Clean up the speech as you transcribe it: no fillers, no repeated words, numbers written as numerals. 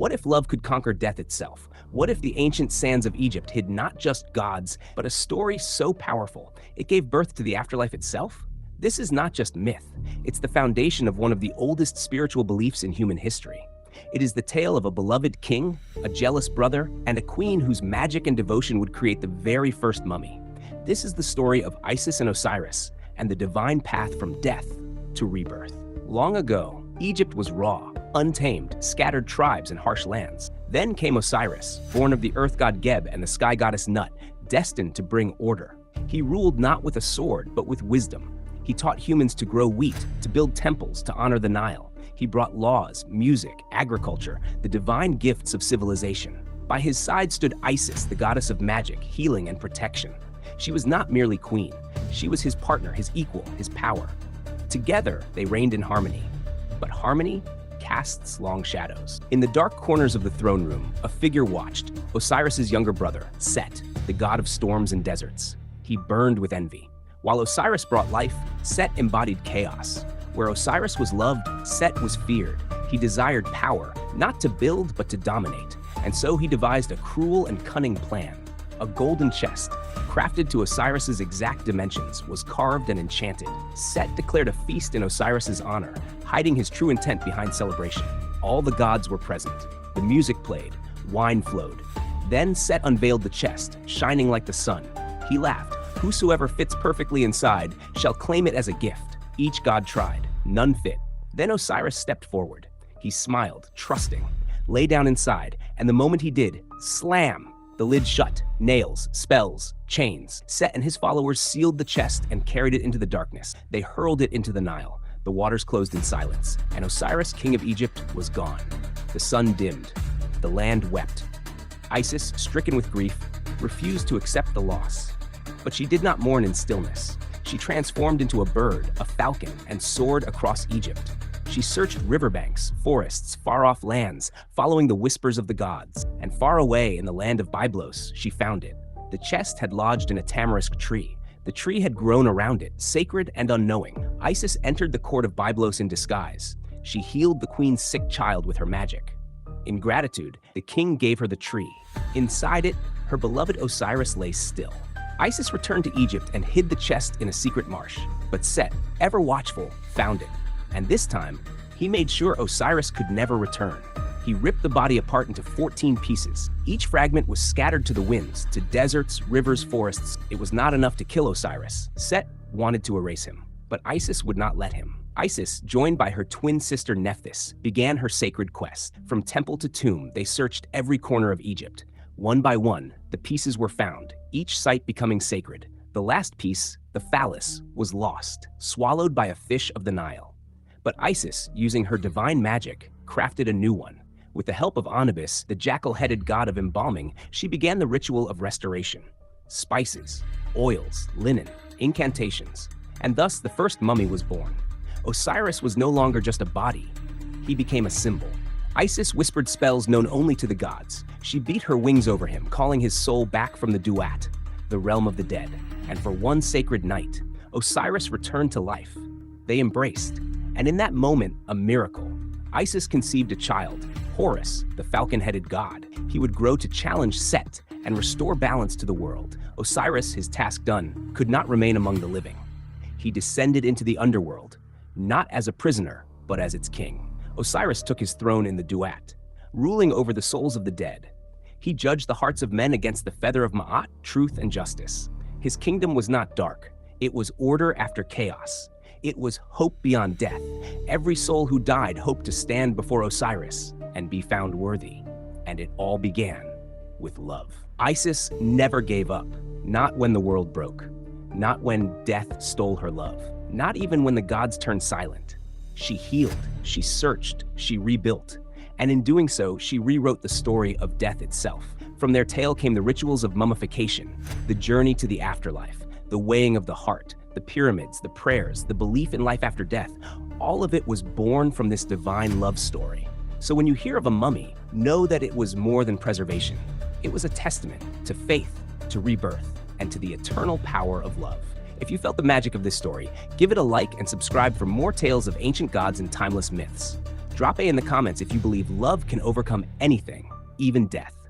What if love could conquer death itself? What if the ancient sands of Egypt hid not just gods, but a story so powerful it gave birth to the afterlife itself? This is not just myth, it's the foundation of one of the oldest spiritual beliefs in human history. It is the tale of a beloved king, a jealous brother, and a queen whose magic and devotion would create the very first mummy. This is the story of Isis and Osiris, and the divine path from death to rebirth. Long ago, Egypt was raw, untamed, scattered tribes and harsh lands. Then came Osiris, born of the earth god Geb and the sky goddess Nut, destined to bring order. He ruled not with a sword, but with wisdom. He taught humans to grow wheat, to build temples, to honor the Nile. He brought laws, music, agriculture, the divine gifts of civilization. By his side stood Isis, the goddess of magic, healing, and protection. She was not merely queen. She was his partner, his equal, his power. Together, they reigned in harmony. But harmony casts long shadows. In the dark corners of the throne room, a figure watched, Osiris's younger brother, Set, the god of storms and deserts. He burned with envy. While Osiris brought life, Set embodied chaos. Where Osiris was loved, Set was feared. He desired power, not to build, but to dominate. And so he devised a cruel and cunning plan. A golden chest, crafted to Osiris's exact dimensions, was carved and enchanted. Set declared a feast in Osiris's honor, hiding his true intent behind celebration. All the gods were present. The music played, wine flowed. Then Set unveiled the chest, shining like the sun. He laughed. Whosoever fits perfectly inside shall claim it as a gift. Each god tried, none fit. Then Osiris stepped forward. He smiled, trusting. Lay down inside, and the moment he did, slam! The lid shut. Nails, spells, chains. Set and his followers sealed the chest and carried it into the darkness. They hurled it into the Nile. The waters closed in silence, and Osiris, king of Egypt, was gone. The sun dimmed. The land wept. Isis, stricken with grief, refused to accept the loss. But she did not mourn in stillness. She transformed into a bird, a falcon, and soared across Egypt. She searched riverbanks, forests, far-off lands, following the whispers of the gods. And far away in the land of Byblos, she found it. The chest had lodged in a tamarisk tree. The tree had grown around it, sacred and unknowing. Isis entered the court of Byblos in disguise. She healed the queen's sick child with her magic. In gratitude, the king gave her the tree. Inside it, her beloved Osiris lay still. Isis returned to Egypt and hid the chest in a secret marsh. But Set, ever watchful, found it. And this time, he made sure Osiris could never return. He ripped the body apart into 14 pieces. Each fragment was scattered to the winds, to deserts, rivers, forests. It was not enough to kill Osiris. Set wanted to erase him, but Isis would not let him. Isis, joined by her twin sister Nephthys, began her sacred quest. From temple to tomb, they searched every corner of Egypt. One by one, the pieces were found, each site becoming sacred. The last piece, the phallus, was lost, swallowed by a fish of the Nile. But Isis, using her divine magic, crafted a new one. With the help of Anubis, the jackal-headed god of embalming, she began the ritual of restoration. Spices, oils, linen, incantations. And thus the first mummy was born. Osiris was no longer just a body. He became a symbol. Isis whispered spells known only to the gods. She beat her wings over him, calling his soul back from the Duat, the realm of the dead. And for one sacred night, Osiris returned to life. They embraced. And in that moment, a miracle. Isis conceived a child, Horus, the falcon-headed god. He would grow to challenge Set and restore balance to the world. Osiris, his task done, could not remain among the living. He descended into the underworld, not as a prisoner, but as its king. Osiris took his throne in the Duat, ruling over the souls of the dead. He judged the hearts of men against the feather of Ma'at, truth and justice. His kingdom was not dark. It was order after chaos. It was hope beyond death. Every soul who died hoped to stand before Osiris and be found worthy. And it all began with love. Isis never gave up, not when the world broke, not when death stole her love, not even when the gods turned silent. She healed, she searched, she rebuilt. And in doing so, she rewrote the story of death itself. From their tale came the rituals of mummification, the journey to the afterlife, the weighing of the heart, the pyramids, the prayers, the belief in life after death. All of it was born from this divine love story. So when you hear of a mummy, know that it was more than preservation. It was a testament to faith, to rebirth, and to the eternal power of love. If you felt the magic of this story, give it a like and subscribe for more tales of ancient gods and timeless myths. Drop A in the comments if you believe love can overcome anything, even death.